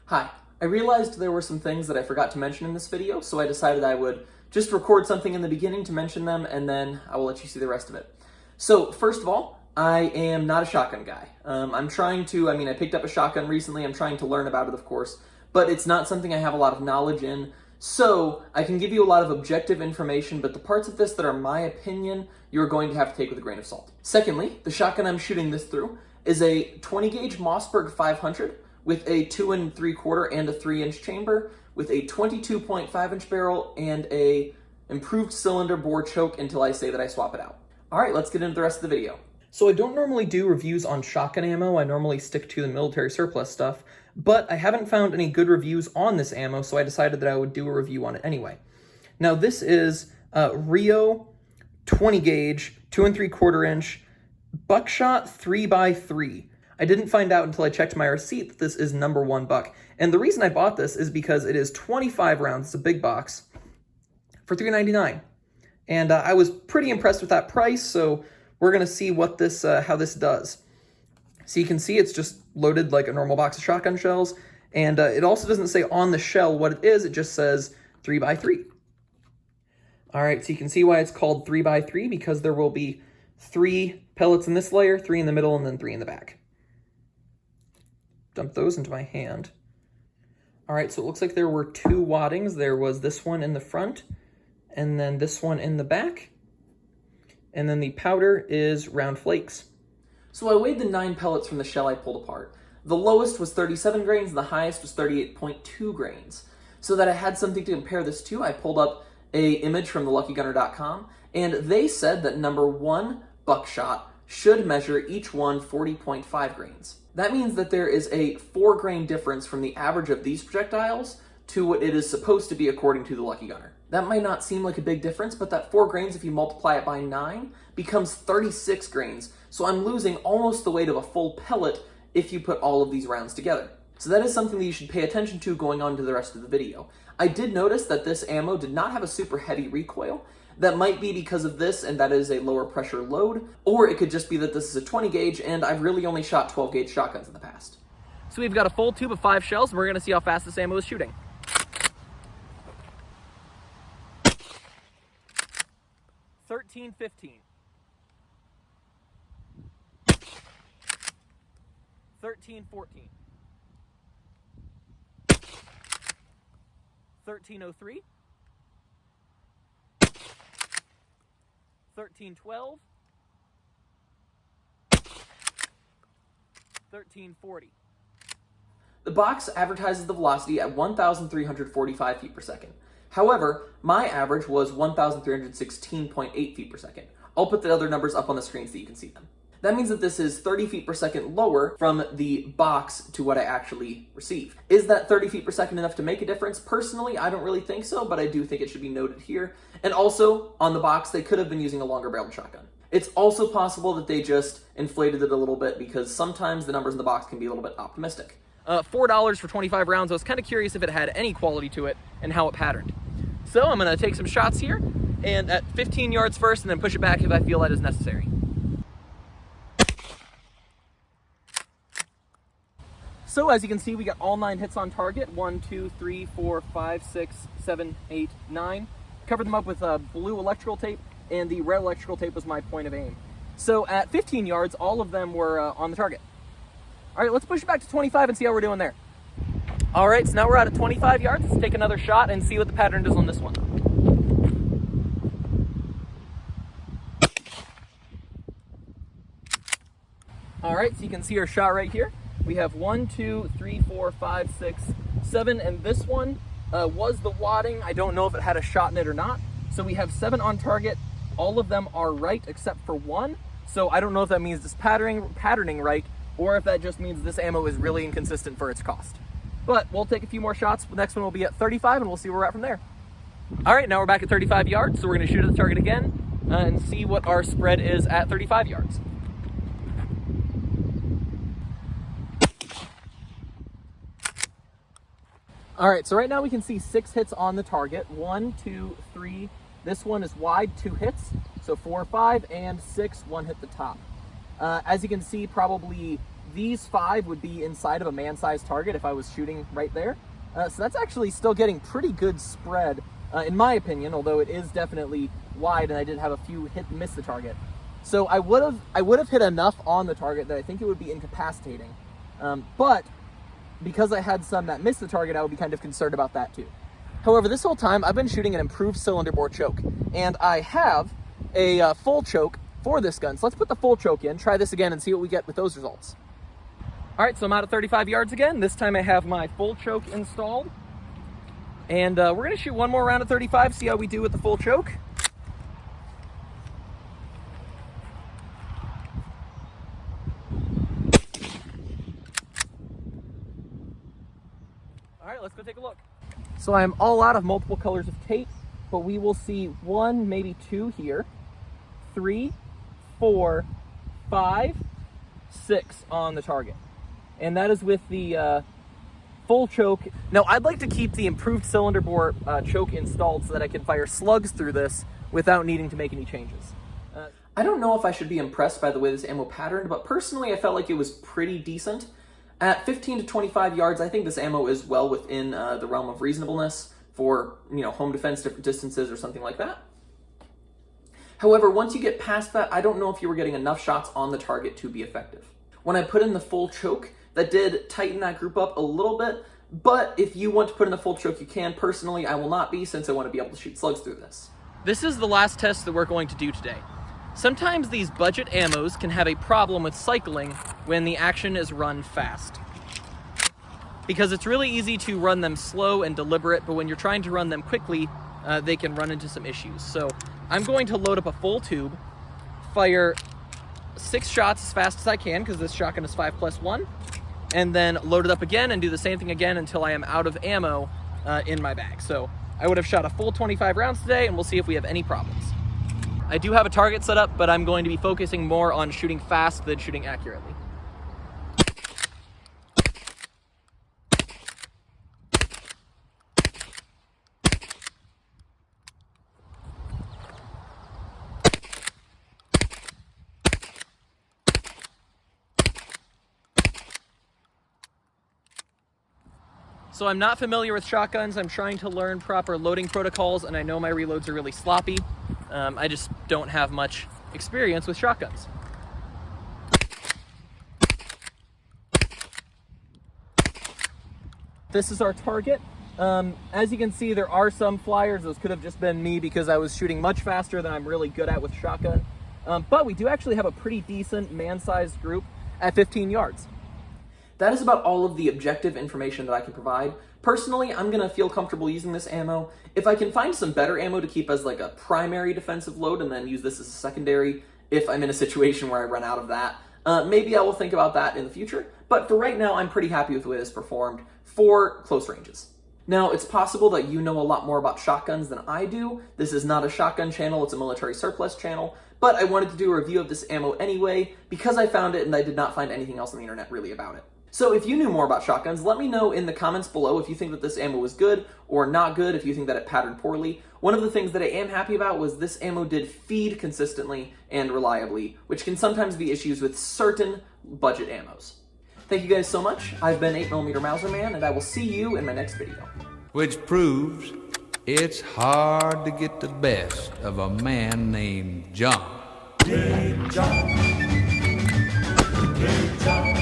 Hi, I realized there were some things that I forgot to mention in this video, so I decided I would just record something in the beginning to mention them, and then I will let you see the rest of it. So, first of all, I am not a shotgun guy. I picked up a shotgun recently, I'm trying to learn about it, of course, but it's not something I have a lot of knowledge in, so I can give you a lot of objective information, but the parts of this that are my opinion, you're going to have to take with a grain of salt. Secondly, the shotgun I'm shooting this through is a 20 gauge Mossberg 500, with a 2 3/4 and a 3-inch chamber, with a 22.5-inch barrel and a improved cylinder bore choke until I say that I swap it out. All right, let's get into the rest of the video. So I don't normally do reviews on shotgun ammo. I normally stick to the military surplus stuff, but I haven't found any good reviews on this ammo, so I decided that I would do a review on it anyway. Now this is Rio 20 gauge, 2 3/4-inch Buckshot 3x3. I didn't find out until I checked my receipt that this is number 1 buck. And the reason I bought this is because it is 25 rounds, it's a big box, for $3.99. And I was pretty impressed with that price, so we're gonna see what this, how this does. So you can see it's just loaded like a normal box of shotgun shells, and it also doesn't say on the shell what it is, it just says 3x3. All right, so you can see why it's called 3x3, because there will be 3 pellets in this layer, 3 in the middle, and then 3 in the back. Dump those into my hand. All right, so it looks like there were 2 waddings. There was this one in the front, and then this one in the back. And then the powder is round flakes. So I weighed the 9 pellets from the shell I pulled apart. The lowest was 37 grains, and the highest was 38.2 grains. So that I had something to compare this to, I pulled up a image from theluckygunner.com, and they said that number 1 Buckshot should measure each one 40.5 grains. That means that there is a 4 grain difference from the average of these projectiles to what it is supposed to be according to the Lucky Gunner. That might not seem like a big difference, but that 4 grains, if you multiply it by 9, becomes 36 grains. So I'm losing almost the weight of a full pellet if you put all of these rounds together. So that is something that you should pay attention to going on to the rest of the video. I did notice that this ammo did not have a super heavy recoil. That might be because of this, and that is a lower pressure load, or it could just be that this is a 20 gauge, and I've really only shot 12 gauge shotguns in the past. So we've got a full tube of 5 shells, and we're gonna see how fast this ammo is shooting. $13.15. $13.14. $13.03. $13.12. $13.40. The box advertises the velocity at 1,345 feet per second. However, my average was 1,316.8 feet per second. I'll put the other numbers up on the screen so you can see them. That means that this is 30 feet per second lower from the box to what I actually received. Is that 30 feet per second enough to make a difference? Personally, I don't really think so, but I do think it should be noted here. And also, on the box, they could have been using a longer barreled shotgun. It's also possible that they just inflated it a little bit, because sometimes the numbers in the box can be a little bit optimistic. $4 for 25 rounds. I was kind of curious if it had any quality to it and how it patterned. So I'm gonna take some shots here, and at 15 yards first, and then push it back if I feel that is necessary. So as you can see, we got all 9 hits on target. 1, 2, 3, 4, 5, 6, 7, 8, 9. Covered them up with blue electrical tape, and the red electrical tape was my point of aim. So at 15 yards, all of them were on the target. All right, let's push it back to 25 and see how we're doing there. All right, so now we're out at 25 yards. Let's take another shot and see what the pattern does on this one. All right, so you can see our shot right here. We have 1, 2, 3, 4, 5, 6, 7, and this one was the wadding. I don't know if it had a shot in it or not. So we have 7 on target. All of them are right except for 1. So I don't know if that means it's patterning right, or if that just means this ammo is really inconsistent for its cost. But we'll take a few more shots. The next one will be at 35, and we'll see where we're at from there. All right, now we're back at 35 yards, so we're gonna shoot at the target again and see what our spread is at 35 yards. All right, so right now we can see 6 hits on the target. 1, 2, 3. This one is wide, 2 hits. So 4, 5, and 6, 1 hit the top. As you can see, probably these 5 would be inside of a man-sized target if I was shooting right there. So that's actually still getting pretty good spread, in my opinion, although it is definitely wide and I did have a few hit and miss the target. So I would have hit enough on the target that I think it would be incapacitating. But because I had some that missed the target, I would be kind of concerned about that too. However, this whole time I've been shooting an improved cylinder bore choke, and I have a full choke for this gun. So let's put the full choke in, try this again, and see what we get with those results. All right, so I'm out at 35 yards again. This time I have my full choke installed. And we're gonna shoot one more round at 35, see how we do with the full choke. All right, let's go take a look. So I'm all out of multiple colors of tape, but we will see 1, maybe 2 here, 3, 4, 5, 6 on the target. And that is with the full choke. Now, I'd like to keep the improved cylinder bore choke installed so that I can fire slugs through this without needing to make any changes. I don't know if I should be impressed by the way this ammo patterned, but personally I felt like it was pretty decent. At 15 to 25 yards, I think this ammo is well within the realm of reasonableness for, home defense, different distances, or something like that. However, once you get past that, I don't know if you were getting enough shots on the target to be effective. When I put in the full choke, that did tighten that group up a little bit, but if you want to put in the full choke, you can. Personally, I will not be, since I want to be able to shoot slugs through this. This is the last test that we're going to do today. Sometimes these budget ammos can have a problem with cycling when the action is run fast, because it's really easy to run them slow and deliberate, but when you're trying to run them quickly, they can run into some issues. So I'm going to load up a full tube, fire 6 shots as fast as I can, because this shotgun is 5+1, and then load it up again and do the same thing again until I am out of ammo in my bag. So I would have shot a full 25 rounds today, and we'll see if we have any problems. I do have a target set up, but I'm going to be focusing more on shooting fast than shooting accurately. So I'm not familiar with shotguns. I'm trying to learn proper loading protocols, and I know my reloads are really sloppy. I just don't have much experience with shotguns. This is our target. As you can see, there are some flyers. Those could have just been me because I was shooting much faster than I'm really good at with shotgun. But we do actually have a pretty decent man-sized group at 15 yards. That is about all of the objective information that I can provide. Personally, I'm gonna feel comfortable using this ammo. If I can find some better ammo to keep as like a primary defensive load and then use this as a secondary if I'm in a situation where I run out of that, maybe I will think about that in the future. But for right now, I'm pretty happy with the way this performed for close ranges. Now, it's possible that you know a lot more about shotguns than I do. This is not a shotgun channel, it's a military surplus channel, but I wanted to do a review of this ammo anyway because I found it and I did not find anything else on the internet really about it. So if you knew more about shotguns, let me know in the comments below if you think that this ammo was good or not good, if you think that it patterned poorly. One of the things that I am happy about was this ammo did feed consistently and reliably, which can sometimes be issues with certain budget ammos. Thank you guys so much. I've been 8mm Mauser Man, and I will see you in my next video. Which proves it's hard to get the best of a man named John. Big John. Big John.